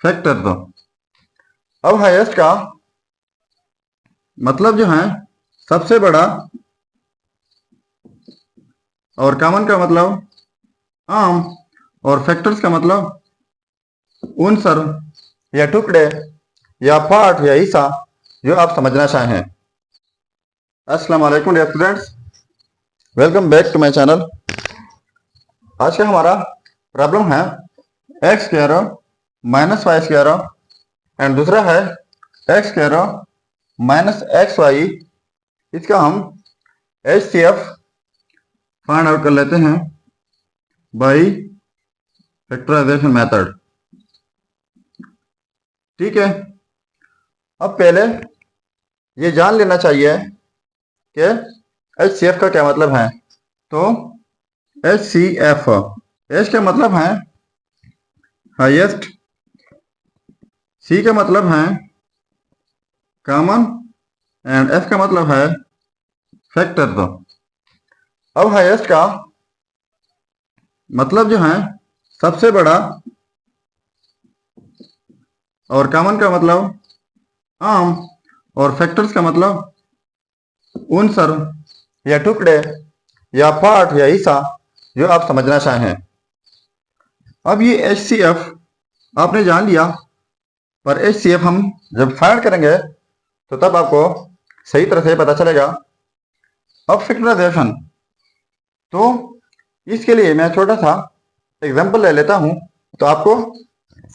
Factor. तो अब highest का मतलब जो है सबसे बड़ा, और कॉमन का मतलब आम, और फैक्टर्स का मतलब उन सर या टुकड़े या पार्ट या हिस्सा जो आप समझना चाहें। अस्सलाम वालेकुम dear students, welcome back to my channel. आज का हमारा प्रॉब्लम है x square minus y square and दूसरा है x square minus x y. इसका हम HCF फाइंड आउट कर लेते हैं बाई फैक्टराइजेशन मेथड। ठीक है, अब पहले ये जान लेना चाहिए कि HCF का क्या मतलब है। तो HCF, H का मतलब है हाईएस्ट, C का मतलब है कॉमन एंड F का मतलब है फैक्टर। तो अब हाईएस्ट का मतलब जो है सबसे बड़ा, और कॉमन का मतलब आम, और फैक्टर्स का मतलब उन सर या टुकड़े या पार्ट या हिस्सा जो आप समझना चाहें। अब ये HCF आपने जान लिया, पर HCF हम जब फाइंड करेंगे तो तब आपको सही तरह से पता चलेगा। अब फैक्टराइजेशन, तो इसके लिए मैं छोटा सा एग्जांपल ले लेता हूं तो आपको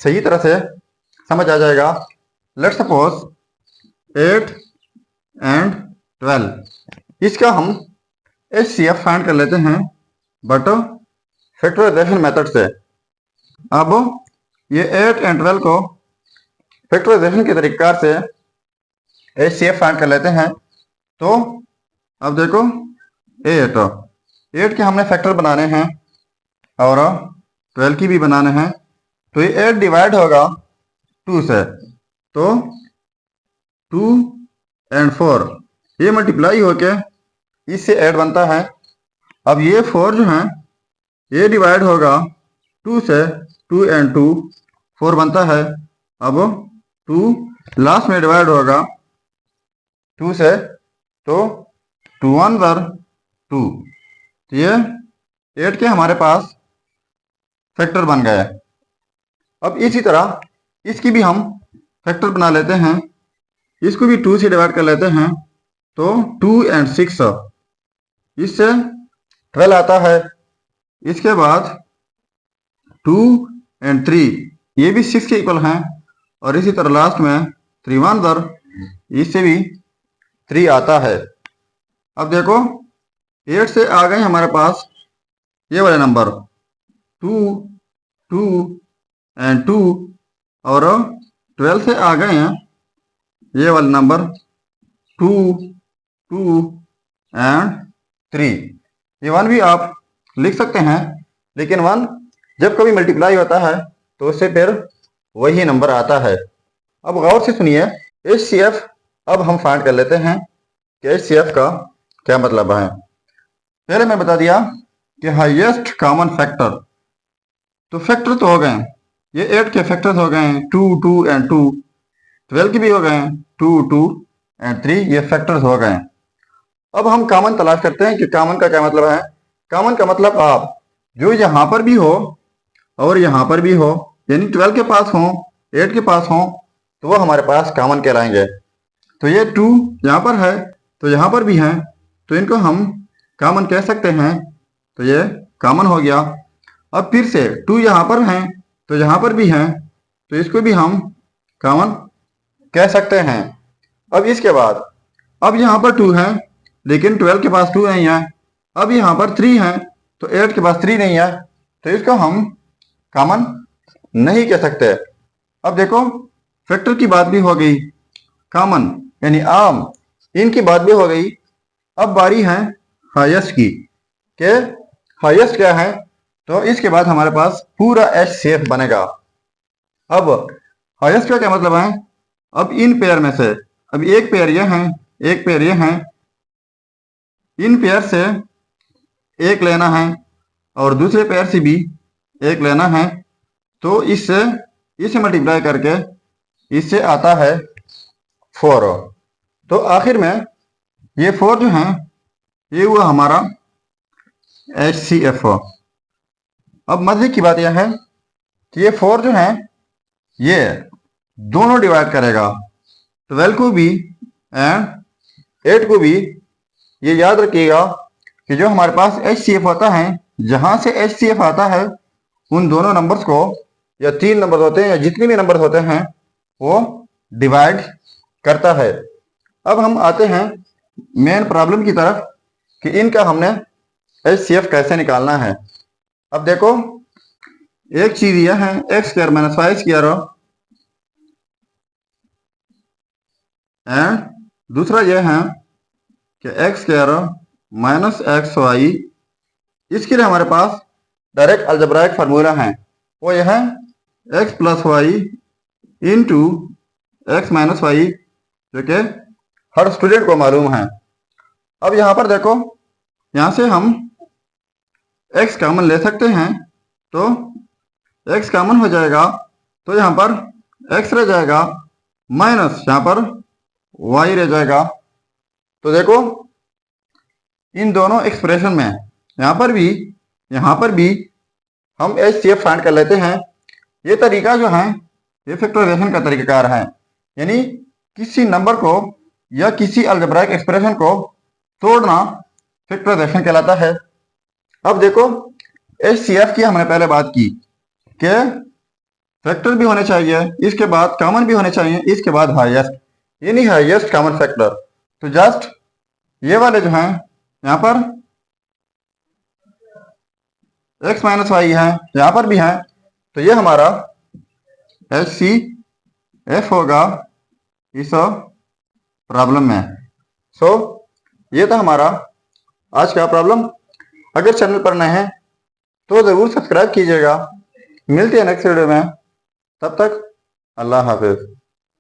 सही तरह से समझ आ जाएगा। लेट्स सपोज 8 एंड 12, इसका हम HCF फाइंड कर लेते हैं बट फैक्टराइजेशन मेथड से। अब ये 8 एंड 12 को फैक्टराइजेशन के तरीका से HCF फाइंड कर लेते हैं। तो अब देखो 8 के हमने फैक्टर बनाने हैं और 12 की भी बनाने हैं। तो ये 8 डिवाइड होगा 2 से, तो 2 एंड 4 ये मल्टीप्लाई होके इससे 8 बनता है। अब ये 4 जो है ये डिवाइड होगा 2 से, 2 एंड 2 4 बनता है। अब 2 लास्ट में डिवाइड होगा 2 से, तो 2 1 2। तो ये 8 के हमारे पास फैक्टर बन गए। अब इसी तरह इसकी भी हम फैक्टर बना लेते हैं, इसको भी 2 से डिवाइड कर लेते हैं। तो 2 एंड 6 इससे 12 आता है। इसके बाद 2 एंड 3 ये भी 6 के इक्वल हैं, और इसी तरह लास्ट में 3 1 इससे भी 3 आता है। अब देखो 8 से आ गए हमारे पास ये वाले नंबर 2 2 एंड 2, और 12 से आ गए हैं ये वाले नंबर 2 2 एंड 3। ये 1 भी आप लिख सकते हैं, लेकिन 1 जब कभी मल्टीप्लाई होता है तो उससे फिर वही नंबर आता है। अब गौर से सुनिए, HCF अब हम फाइंड कर लेते हैं कि HCF का क्या मतलब है। पहले मैं बता दिया कि हाईएस्ट कॉमन फैक्टर, तो फैक्टर तो हो गए, ये 8 के फैक्टर्स हो गए 2 2 एंड 2, 12 के भी हो गए 2 2 एंड 3, ये फैक्टर्स हो गए। अब हम कॉमन तलाश करते हैं कि कॉमन का क्या मतलब है। कॉमन का मतलब आप जो यहाँ पर भी हो और यहाँ पर भी हो, यानी 12 के पास हो 8 के पास हो, तो वो हमारे पास कॉमन कहलाएंगे। तो ये 2 यहाँ पर है तो यहाँ पर भी है, तो इनको हम कॉमन कह सकते हैं। तो ये कॉमन हो गया। अब फिर से 2 यहाँ पर हैं तो यहाँ पर भी हैं, तो इसको भी हम कॉमन कह सकते हैं। अब इसके बाद अब यहाँ पर 2 है लेकिन 12 के पास 2 नहीं है। अब यहाँ पर 3 है तो 8 के पास 3 नहीं है, तो इसको हम कॉमन नहीं कह सकते। अब देखो फैक्टर की बात भी हो गई, कॉमन यानी आम, इनकी बात भी हो गई। अब बारी है हाईएस्ट की, के हाईएस्ट क्या है। तो इसके बाद हमारे पास पूरा HCF बनेगा। अब हाईएस्ट का क्या मतलब है। अब इन पेयर में से, अब एक पेयर ये है एक पेयर ये है, इन पेयर से एक लेना है और दूसरे पेयर से भी एक लेना है। तो इससे इसे मल्टीप्लाई करके इससे आता है 4। तो आखिर में ये 4 जो है ये हुआ हमारा HCF। अब मजे की बात यह है कि ये 4 जो है ये दोनों डिवाइड करेगा, 12 को भी एंड 8 को भी। ये याद रखिएगा कि जो हमारे पास HCF होता है, जहां से HCF आता है उन दोनों नंबर्स को, या 3 नंबर होते हैं या जितने भी नंबर होते हैं, वो डिवाइड करता है। अब हम आते हैं मेन प्रॉब्लम की तरफ कि इनका हमने HCF कैसे निकालना है। अब देखो, एक चीज यह है x square minus 5 square and दूसरा यह है कि x square minus x y. इसके लिए हमारे पास डायरेक्ट अलजेब्राइक फार्मूला है, वो यह है x plus y into x minus y, जो कि हर स्टूडेंट को मालूम है। अब यहाँ पर देखो, यहाँ से हम x कॉमन ले सकते हैं, तो x कॉमन हो जाएगा, तो यहाँ पर x रह जाएगा माइनस यहाँ पर y रह जाएगा। तो देखो इन दोनों एक्सप्रेशन में यहाँ पर भी हम HCF फाइंड कर लेते हैं। ये तरीका जो है ये फैक्टराइजेशन का तरीकाकार है, यानी किसी नंबर को या किसी अलजेब्राइक एक्सप्रेशन को तोड़ना फैक्टराइजेशन कहलाता है। अब देखो HCF की हमने पहले बात की कि फैक्टर भी होने चाहिए, इसके बाद कॉमन भी होने चाहिए, इसके बाद हाईएस्ट, यानी हाईएस्ट कॉमन फैक्टर। तो जस्ट ये वाले जो हैं यहाँ पर x माइनस वाई है, यहाँ पर भी है, तो ये हमारा HCF होगा इस प्रॉब्लम में। सो ये था हमारा आज का प्रॉब्लम। अगर चैनल पर नए हैं तो ज़रूर सब्सक्राइब कीजिएगा। मिलते हैं नेक्स्ट वीडियो में, तब तक अल्लाह हाफिज।